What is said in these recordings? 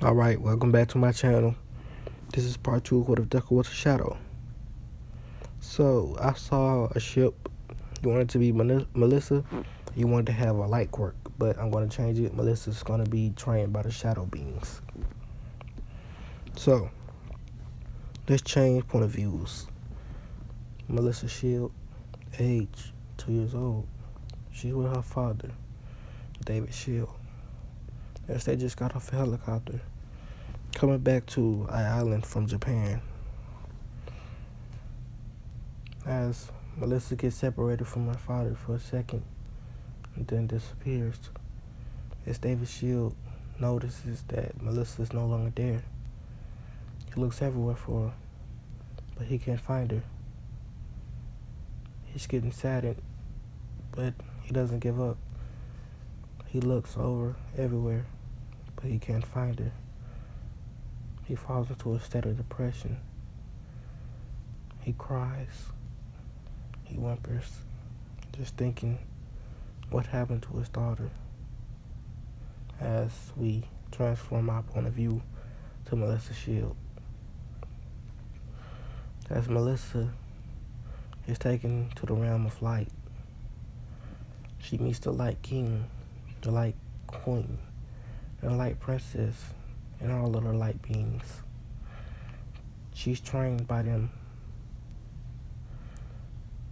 Alright, welcome back to my channel. This is part 2 of What If Deku Was a Shadow. So, I saw a ship. You wanted to be Melissa. You wanted to have a light quirk, but I'm going to change it. Melissa's going to be trained by the shadow beings. So, let's change point of views. Melissa Shield, age 2 years old. She's with her father, David Shield. As they just got off a helicopter, coming back to an island from Japan. As Melissa gets separated from her father for a second and then disappears, as David Shield notices that Melissa is no longer there. He looks everywhere for her, but he can't find her. He's getting saddened, but he doesn't give up. He looks over everywhere, but he can't find her. He falls into a state of depression. He cries. He whimpers, just thinking what happened to his daughter. As we transform our point of view to Melissa Shield. As Melissa is taken to the realm of light, she meets the Light King, the Light Queen, and the Light Princess, and all of the light beings. She's trained by them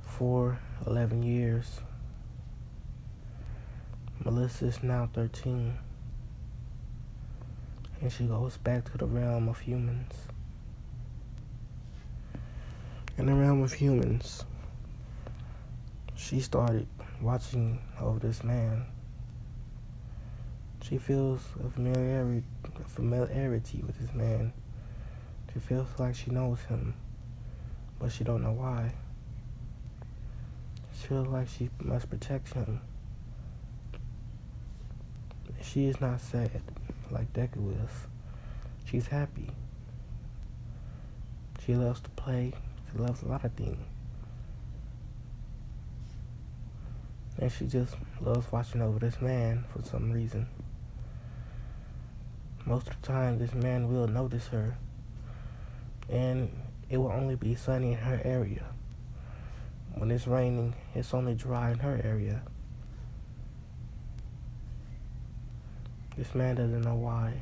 for 11 years. Melissa is now 13, and she goes back to the realm of humans. In the realm of humans, she started watching over this man. She feels a familiarity with this man. She feels like she knows him, but she don't know why. She feels like she must protect him. She is not sad like Deku is. She's happy. She loves to play. She loves a lot of things. And she just loves watching over this man for some reason. Most of the time, this man will notice her, and it will only be sunny in her area. When it's raining, it's only dry in her area. This man doesn't know why.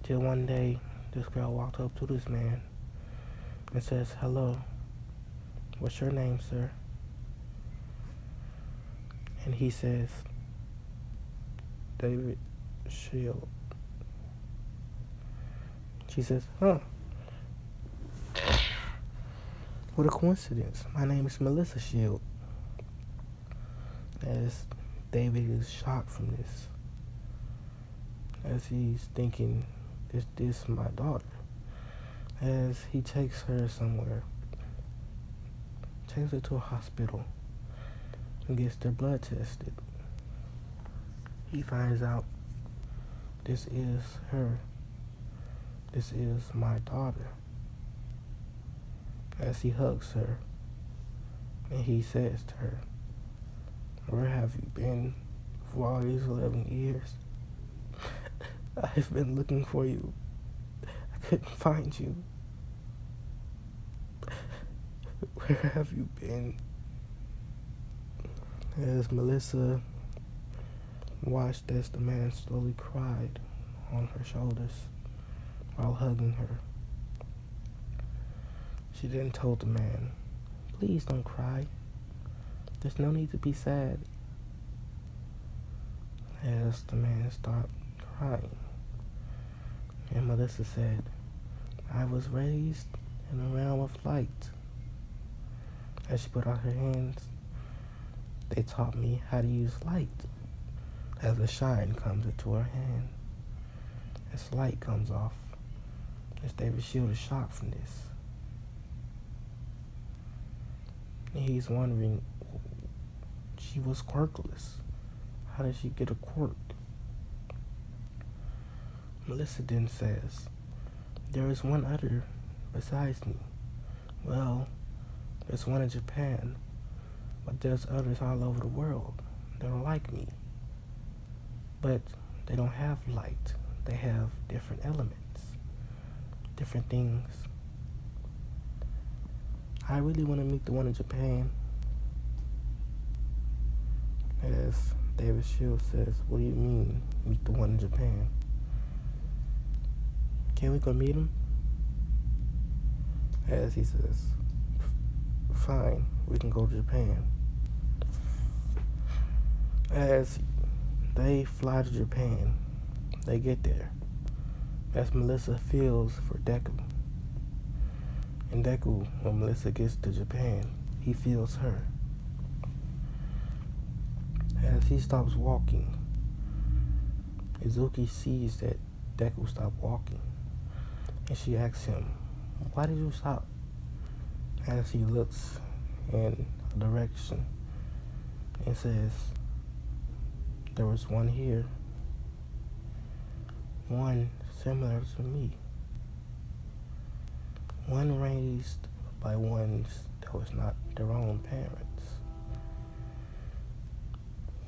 Till one day, this girl walked up to this man and says, "Hello, what's your name, sir?" And he says, "David Shield." She says, "Huh, what a coincidence. My name is Melissa Shield." As David is shocked from this, as he's thinking, is this my daughter? As he takes her somewhere, takes her to a hospital, and gets their blood tested. He finds out this is her. This is my daughter. As he hugs her, and he says to her, "Where have you been for all these 11 years? I've been looking for you. I couldn't find you. Where have you been?" As Melissa watched as the man slowly cried on her shoulders while hugging her. She then told the man, "Please don't cry. There's no need to be sad." As the man stopped crying, and Melissa said, "I was raised in a realm of light." As she put out her hands, they taught me how to use light. As a shine comes into her hand, as light comes off, as David Shield is shocked from this. And he's wondering, she was quirkless. How did she get a quirk? Melissa then says, "There is one other besides me. Well, there's one in Japan, but there's others all over the world that are like me. But they don't have light. They have different elements, different things. I really want to meet the one in Japan. As David Shields says, what do you mean, meet the one in Japan? Can we go meet him? As he says, fine, we can go to Japan. As they fly to Japan, they get there. As Melissa feels for Deku. And Deku, when Melissa gets to Japan, he feels her. As he stops walking, Izuki sees that Deku stopped walking. And she asks him, why did you stop? As he looks in a direction and says, there was one here, one similar to me, one raised by ones that was not their own parents,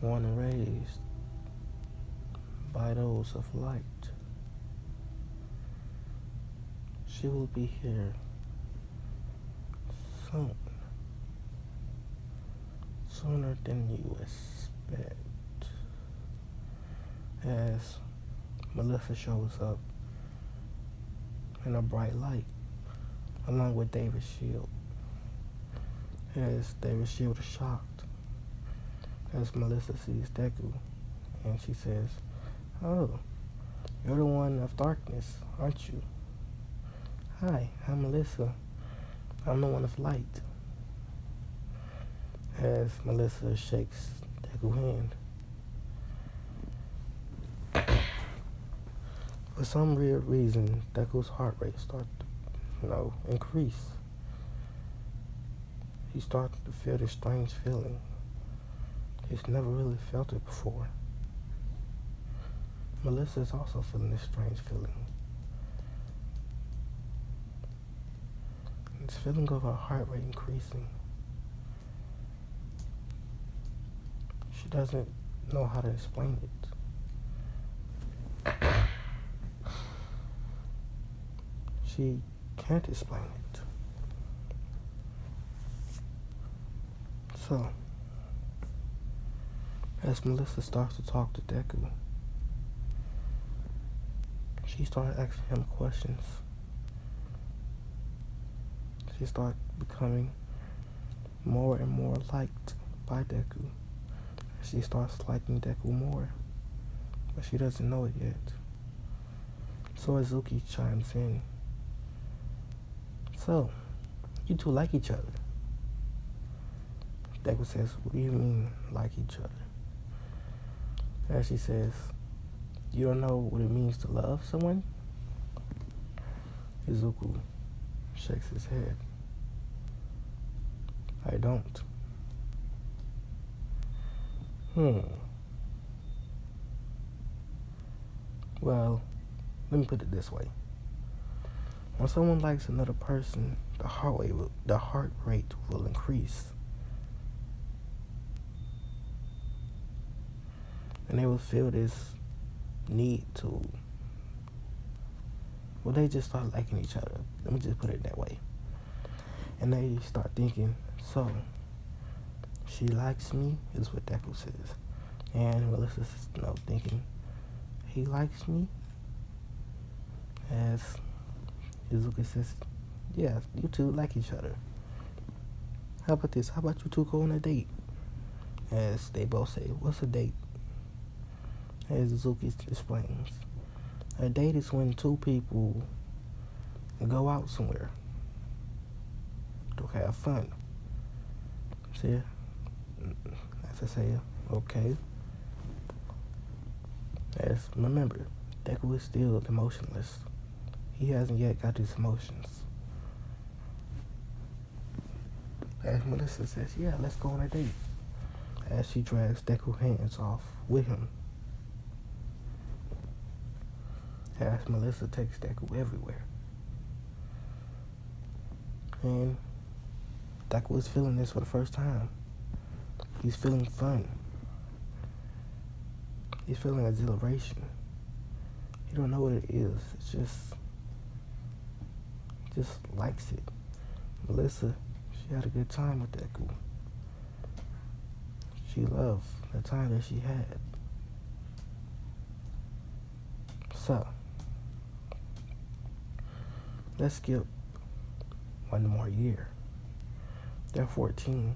one raised by those of light. She will be here soon, sooner than you expect. As Melissa shows up in a bright light, along with David Shield. As David Shield is shocked, as Melissa sees Deku, and she says, oh, you're the one of darkness, aren't you? Hi, I'm Melissa. I'm the one of light. As Melissa shakes Deku's hand. For some weird reason, Deku's heart rate starts to, increase. He starts to feel this strange feeling. He's never really felt it before. Melissa is also feeling this strange feeling. This feeling of her heart rate increasing. She doesn't know how to explain it. She can't explain it. So, as Melissa starts to talk to Deku, she started asking him questions. She started becoming more and more liked by Deku. She starts liking Deku more, but she doesn't know it yet. So Izuki chimes in. So, you two like each other? Deku says, what do you mean, like each other? As she says, you don't know what it means to love someone? Izuku shakes his head. I don't. Well, let me put it this way. When someone likes another person, the heart rate will increase. And they will feel this need to, they just start liking each other. Let me just put it that way. And they start thinking, so, she likes me, is what Deku says. And Melissa's, thinking, he likes me? As Izuki says, yeah, you two like each other. How about this? How about you two go on a date? As they both say, what's a date? As Izuki explains, a date is when two people go out somewhere to have fun. See? As I say, okay. As remember, Deku is still emotionless. He hasn't yet got his emotions. As Melissa says, yeah, let's go on a date. As she drags Deku's hands off with him. As Melissa takes Deku everywhere. And Deku is feeling this for the first time. He's feeling fun. He's feeling exhilaration. He don't know what it is. It's just likes it. Melissa, she had a good time with deku. She loved the time that she had. So, let's skip one more year. They're 14.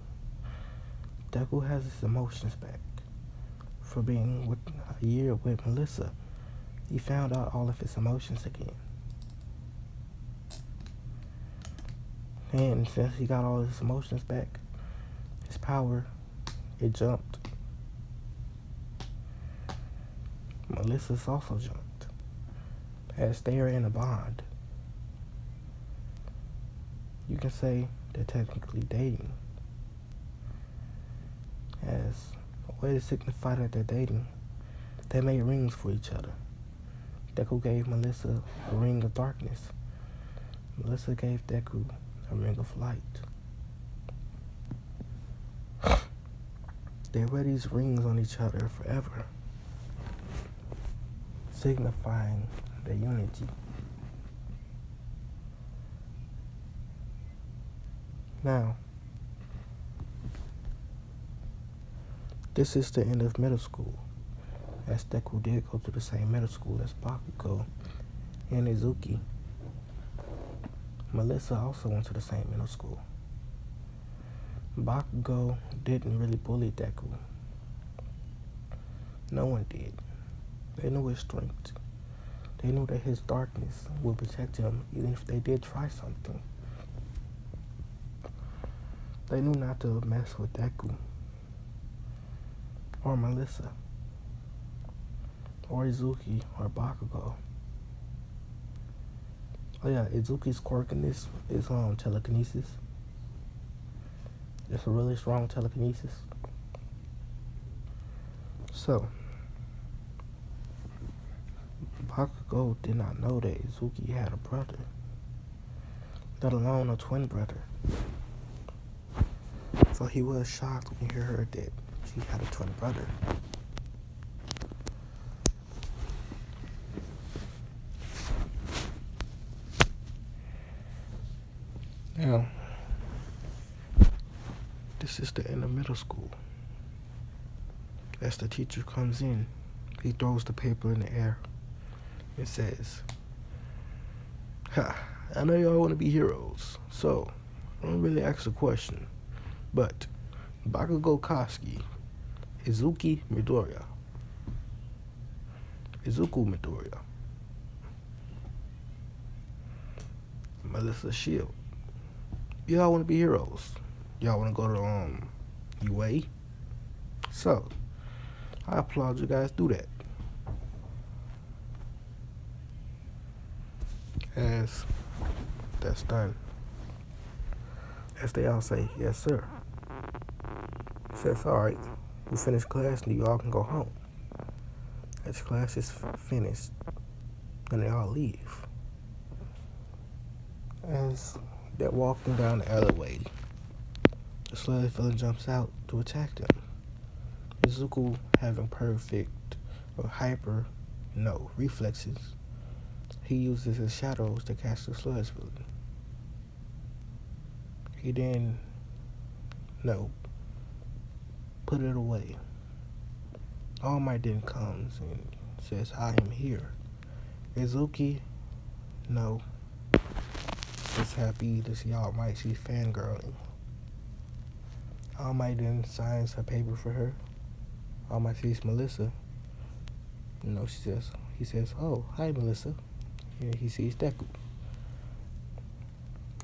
Deku has his emotions back. For being with a year with Melissa, he found out all of his emotions again. And since he got all his emotions back, his power, it jumped. Melissa's also jumped, as they are in a bond. You can say they're technically dating. As a way to signify that they're dating, they made rings for each other. Deku gave Melissa a ring of darkness. Melissa gave Deku a ring of light. They wear these rings on each other forever, signifying their unity. Now, this is the end of middle school, as Deku did go to the same middle school as Bakugo and Izuki. Melissa also went to the same middle school. Bakugo didn't really bully Deku. No one did. They knew his strength. They knew that his darkness would protect him even if they did try something. They knew not to mess with Deku or Melissa or Izuki or Bakugo. Oh yeah, Izuki's quirk in this is telekinesis. It's a really strong telekinesis. So, Bakugo did not know that Izuki had a brother, let alone a twin brother. So he was shocked when he heard that she had a twin brother. Now, this is the end of middle school. As the teacher comes in, he throws the paper in the air and says, "Ha, I know y'all want to be heroes, so I don't really ask a question, but Bakugo Koski, Izuki Midoriya, Izuku Midoriya, Melissa Shield, y'all want to be heroes? Y'all want to go to UA? So, I applaud you guys do that." As that's done, as they all say, "Yes, sir." Says, "All right, we finished class and you all can go home." As class is finished, and they all leave. As they're walking down the alleyway, the sludge villain jumps out to attack them. Izuku, having perfect or reflexes, he uses his shadows to catch the sludge villain. He then, put it away. All Might then comes and says, "I am here." Izuki, is happy to see All Might. She's fangirling. All Might then signs her paper for her. All Might sees Melissa. He says, "Oh, hi, Melissa." And he sees Deku.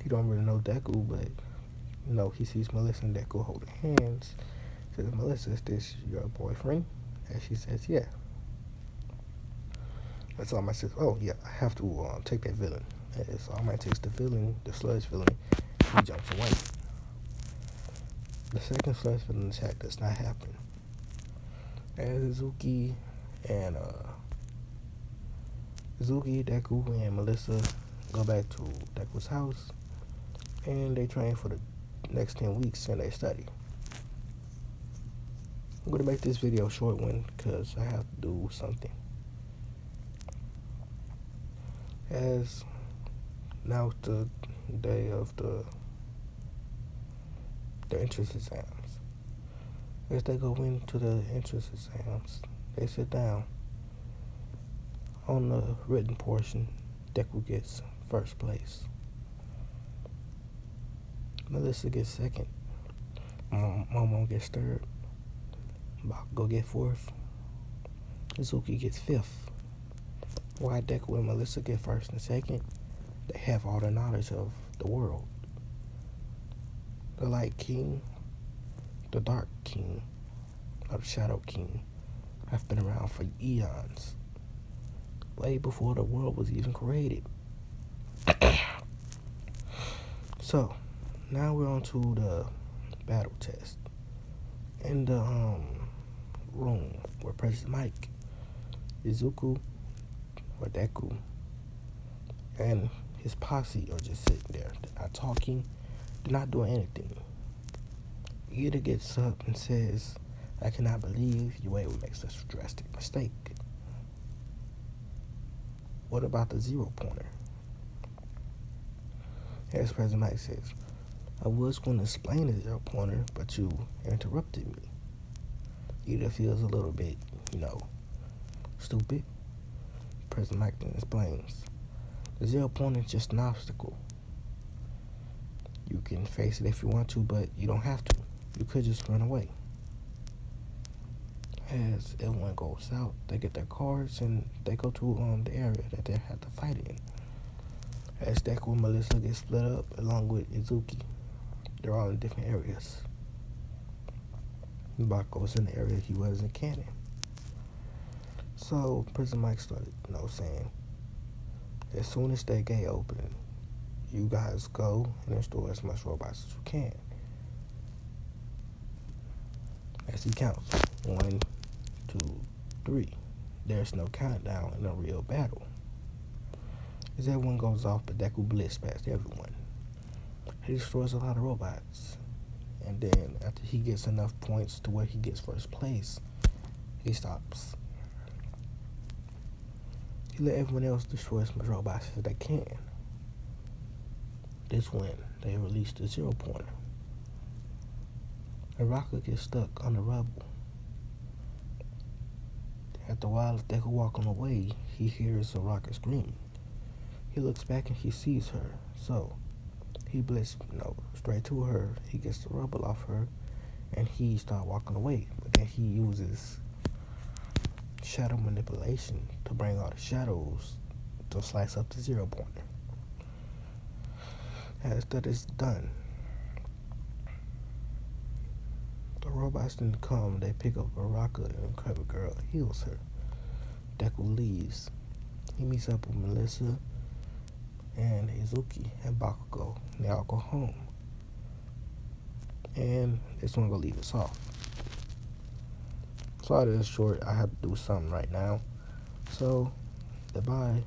He don't really know Deku, but he sees Melissa and Deku holding hands. He says, "Melissa, is this your boyfriend?" And she says, "Yeah." That's All Might says, "Oh yeah, I have to take that villain." As All Might takes the villain, the sludge villain, he jumps away. The second sludge villain attack does not happen. As Izuki, Deku, and Melissa go back to Deku's house, and they train for the next 10 weeks and they study. I'm going to make this video a short one because I have to do something. As now the day of the entrance exams. As they go into the entrance exams, they sit down. On the written portion, Deku gets first place. Melissa gets second. Momo gets third. Bakugo gets fourth. Izuki gets fifth. While Deku and Melissa get first and second, they have all the knowledge of the world. The Light King, the Dark King, or the Shadow King have been around for eons, way before the world was even created. So, now we're on to the battle test. In the room where President Mike, Izuku, or Deku, and his posse are just sitting there. They're not talking, they're not doing anything. Ida gets up and says, "I cannot believe you were able to make such a drastic mistake. What about the 0-pointer?" As President Mike says, "I was going to explain the 0-pointer, but you interrupted me." Ida feels a little bit, stupid. President Mike then explains, "The 0-pointer is just an obstacle. You can face it if you want to, but you don't have to. You could just run away." As everyone goes out, they get their cards and they go to the area that they have to fight in. As Deku and Melissa get split up along with Izuki, they're all in different areas. Bakugo's in the area he was in canon. So Prison Mike started, saying, "As soon as that gate open, you guys go and restore as much robots as you can." As he counts, 1, 2, 3. There's no countdown in a real battle. As everyone goes off, but Deku blitzes past everyone. He destroys a lot of robots. And then after he gets enough points to where he gets first place, he stops. He let everyone else destroy as much robots as they can. This when they release the 0-pointer. Araka gets stuck on the rubble. After a while, as Deku walking away, he hears Araka screaming. He looks back and he sees her, so he blitzes straight to her. He gets the rubble off her, and he starts walking away. But then he uses shadow manipulation to bring all the shadows to slice up the 0-pointer. As that is done, the robots then come. They pick up Araka, and Clever Girl heals her. Deku leaves. He meets up with Melissa and Izuki and Bakugo. They all go home. And this one gonna leave us off. Sorry this is short. I have to do something right now. So, goodbye.